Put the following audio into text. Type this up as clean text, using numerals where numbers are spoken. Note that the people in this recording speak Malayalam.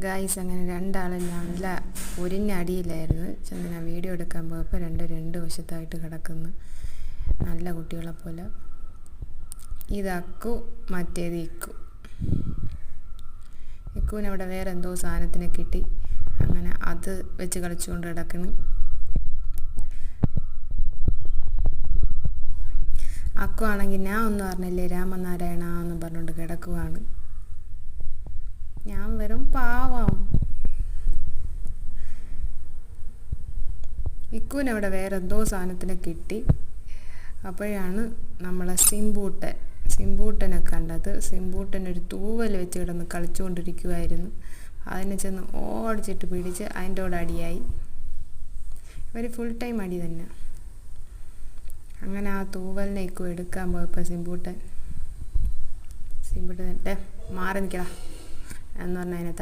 ഗായ്സ് അങ്ങനെ രണ്ടാളും നല്ല ഒരിഞ്ഞടിയിലായിരുന്നു. ചെന്ന് വീഡിയോ എടുക്കാൻ പോയപ്പോൾ രണ്ട് വശത്തായിട്ട് കിടക്കുന്നു, നല്ല കുട്ടികളെ പോലെ. ഇത് അക്കു, മറ്റേത് ഇക്കു. ഇക്കുവിനവിടെ വേറെ എന്തോ സാധനത്തിനെ കിട്ടി, അങ്ങനെ അത് വെച്ച് കളിച്ചുകൊണ്ട് കിടക്കുന്നു. അക്കു ആണെങ്കിൽ ഞാൻ ഒന്നും അറിഞ്ഞില്ലേ രാമനാരായണ എന്ന് പറഞ്ഞുകൊണ്ട് കിടക്കുവാണ്. ഞാൻ വെറും പാവം. ഇക്കുവിനവിടെ വേറെ എന്തോ സാധനത്തിനെ കിട്ടി. അപ്പോഴാണ് നമ്മളെ സിംബൂട്ടനെ കണ്ടത്. സിംബൂട്ടൻ ഒരു തൂവൽ വെച്ച് കിടന്ന് കളിച്ചുകൊണ്ടിരിക്കുമായിരുന്നു. അതിനെ ചെന്ന് ഓടിച്ചിട്ട് പിടിച്ച് അതിൻ്റെ കൂടെ അടിയായി. ഇവർ ഫുൾ ടൈം അടി തന്നെ. അങ്ങനെ ആ തൂവലിനെ ഇക്കു എടുക്കാൻ പോയപ്പോൾ സിംബൂട്ടൻ മാറി നിൽക്കടാ എന്ന് പറഞ്ഞാൽ അതിനെ